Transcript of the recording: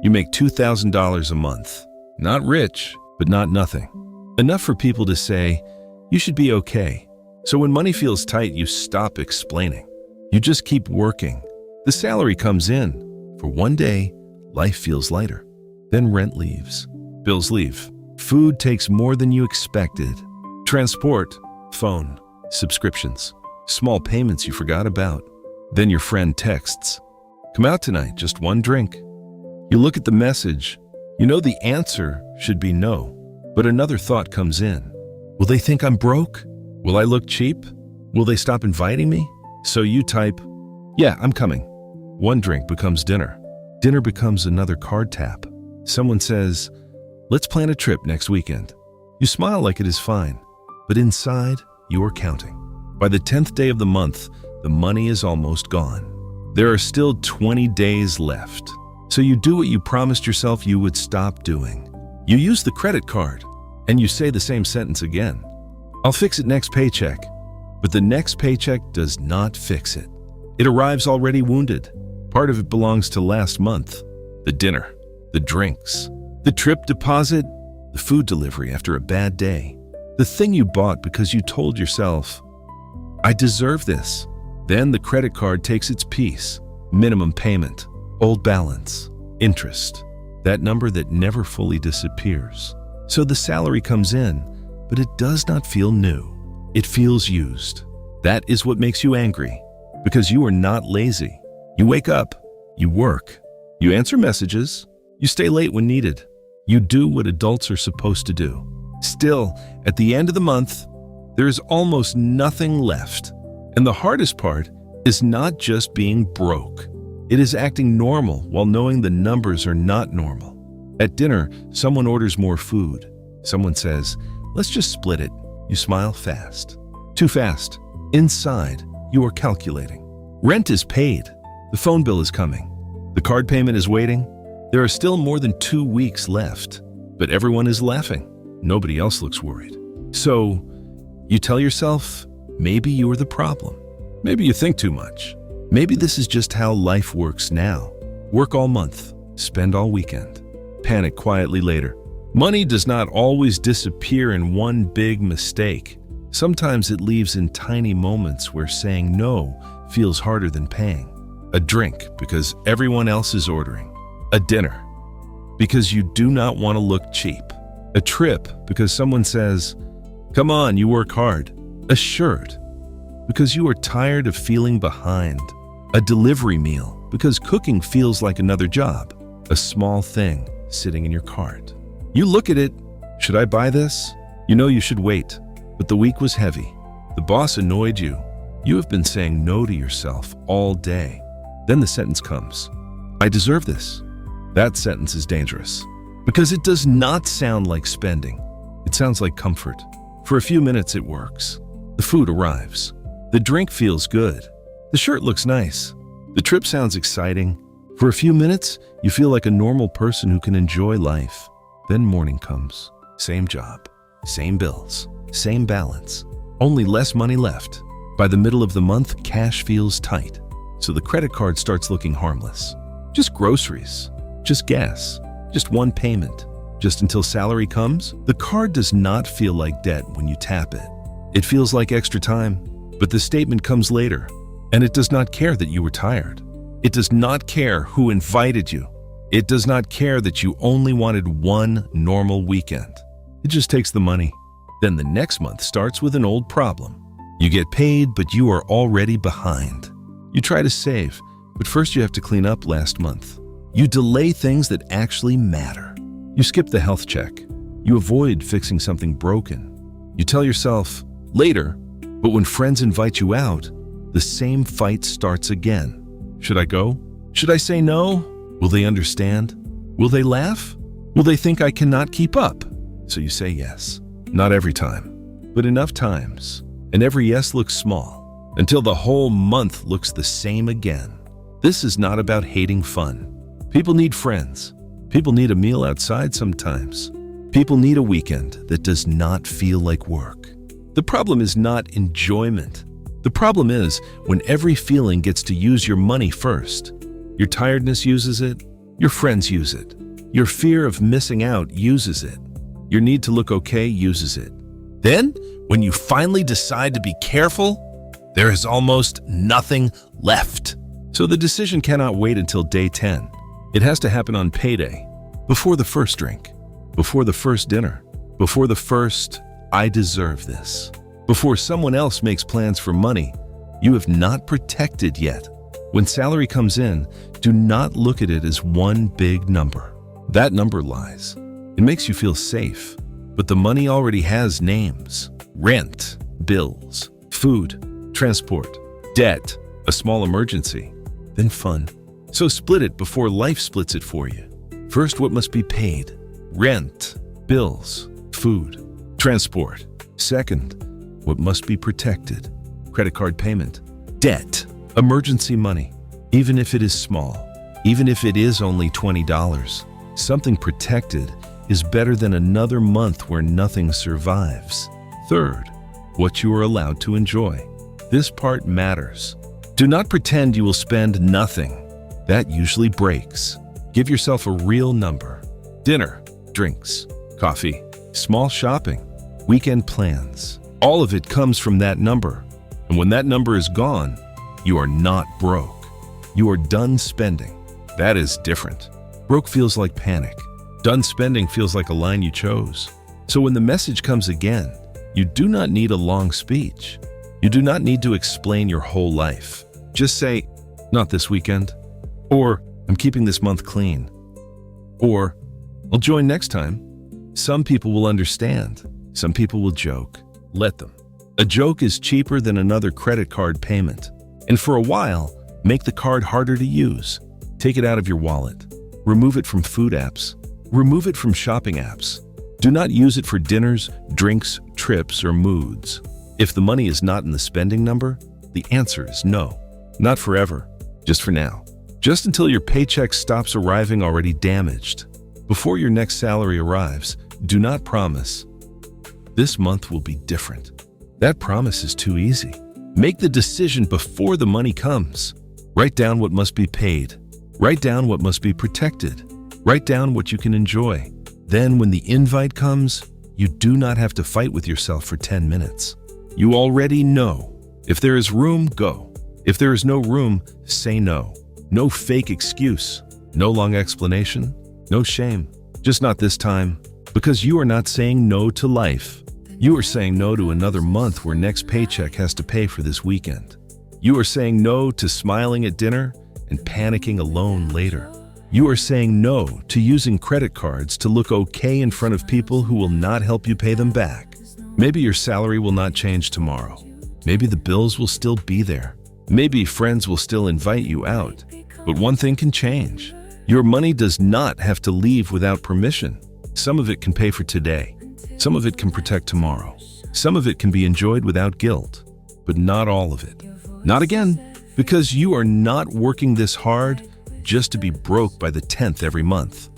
You make $2,000 a month. Not rich, but not nothing. Enough for people to say, you should be okay. So when money feels tight, you stop explaining. You just keep working. The salary comes in. For one day, life feels lighter. Then rent leaves. Bills leave. Food takes more than you expected. Transport, phone, subscriptions, small payments you forgot about. Then your friend texts, "Come out tonight, just one drink." You look at the message. You know the answer should be no, but another thought comes in. Will they think I'm broke? Will I look cheap? Will they stop inviting me? So you type, "Yeah, I'm coming." One drink becomes dinner. Dinner becomes another card tap. Someone says, "Let's plan a trip next weekend." You smile like it is fine, but inside, you are counting. By the 10th day of the month, the money is almost gone. There are still 20 days left. So you do what you promised yourself you would stop doing. You use the credit card, and you say the same sentence again. "I'll fix it next paycheck." But the next paycheck does not fix it. It arrives already wounded. Part of it belongs to last month. The dinner, the drinks, the trip deposit, the food delivery after a bad day. The thing you bought because you told yourself, "I deserve this." Then the credit card takes its piece. Minimum payment, old balance, interest, that number that never fully disappears. So the salary comes in, but it does not feel new. It feels used. That is what makes you angry, because you are not lazy. You wake up, you work, you answer messages, you stay late when needed. You do what adults are supposed to do. Still, at the end of the month, there is almost nothing left. And the hardest part is not just being broke. It is acting normal while knowing the numbers are not normal. At dinner, someone orders more food. Someone says, "Let's just split it." You smile fast. Too fast. Inside, you are calculating. Rent is paid. The phone bill is coming. The card payment is waiting. There are still more than 2 weeks left, but everyone is laughing. Nobody else looks worried. So, you tell yourself, maybe you are the problem. Maybe you think too much. Maybe this is just how life works now. Work all month, spend all weekend, panic quietly later. Money does not always disappear in one big mistake. Sometimes it leaves in tiny moments where saying no feels harder than paying. A drink because everyone else is ordering. A dinner because you do not want to look cheap. A trip because someone says, "Come on, you work hard." A shirt because you are tired of feeling behind. A delivery meal because cooking feels like another job. A small thing sitting in your cart. You look at it. Should I buy this? You know you should wait, but the week was heavy. The boss annoyed you. You have been saying no to yourself all day. Then the sentence comes, "I deserve this." That sentence is dangerous because it does not sound like spending. It sounds like comfort. For a few minutes it works. The food arrives. The drink feels good. The shirt looks nice. The trip sounds exciting. For a few minutes, you feel like a normal person who can enjoy life. Then morning comes. Same job, same bills, same balance, only less money left. By the middle of the month, cash feels tight. So the credit card starts looking harmless. Just groceries, just gas, just one payment. Just until salary comes, the card does not feel like debt when you tap it. It feels like extra time, but the statement comes later, and it does not care that you were tired. It does not care who invited you. It does not care that you only wanted one normal weekend. It just takes the money. Then the next month starts with an old problem. You get paid, but you are already behind. You try to save, but first you have to clean up last month. You delay things that actually matter. You skip the health check. You avoid fixing something broken. You tell yourself, later, but when friends invite you out, the same fight starts again. Should I go? Should I say no? Will they understand? Will they laugh? Will they think I cannot keep up? So you say yes. Not every time, but enough times. And every yes looks small, until the whole month looks the same again. This is not about hating fun. People need friends. People need a meal outside sometimes. People need a weekend that does not feel like work. The problem is not enjoyment. The problem is when every feeling gets to use your money first. Your tiredness uses it, Your friends use it. Your fear of missing out uses it. Your need to look okay uses it. Then, when you finally decide to be careful, there is almost nothing left. So the decision cannot wait until day 10. It has to happen on payday, before the first drink, before the first dinner, before the first "I deserve this," before someone else makes plans for money you have not protected yet. When salary comes in, do not look at it as one big number. That number lies. It makes you feel safe, but the money already has names: rent, bills, food, transport, debt, a small emergency, then fun. So split it before life splits it for you. First, what must be paid: rent, bills, food, transport. Second, what must be protected: credit card payment, debt, emergency money. Even if it is small, even if it is only $20, something protected is better than another month where nothing survives. Third, what you are allowed to enjoy. This part matters. Do not pretend you will spend nothing. That usually breaks. Give yourself a real number. Dinner, drinks, coffee, small shopping, weekend plans. All of it comes from that number. And when that number is gone, you are not broke. You are done spending. That is different. Broke feels like panic. Done spending feels like a line you chose. So when the message comes again, you do not need a long speech. You do not need to explain your whole life. Just say, "Not this weekend," or "I'm keeping this month clean," or "I'll join next time." Some people will understand. Some people will joke. Let them. A joke is cheaper than another credit card payment. And for a while, make the card harder to use. Take it out of your wallet. Remove it from food apps. Remove it from shopping apps. Do not use it for dinners, drinks, trips, or moods. If the money is not in the spending number, the answer is no. Not forever, just for now. Just until your paycheck stops arriving already damaged. Before your next salary arrives, do not promise, "This month will be different." That promise is too easy. Make the decision before the money comes. Write down what must be paid. Write down what must be protected. Write down what you can enjoy. Then when the invite comes, you do not have to fight with yourself for 10 minutes. You already know. If there is room, go. If there is no room, say no. No fake excuse. No long explanation. No shame. Just not this time. Because you are not saying no to life. You are saying no to another month where next paycheck has to pay for this weekend. You are saying no to smiling at dinner and panicking alone later. You are saying no to using credit cards to look okay in front of people who will not help you pay them back. Maybe your salary will not change tomorrow. Maybe the bills will still be there. Maybe friends will still invite you out. But one thing can change. Your money does not have to leave without permission. Some of it can pay for today. Some of it can protect tomorrow. Some of it can be enjoyed without guilt. But not all of it. Not again, because you are not working this hard just to be broke by the 10th every month.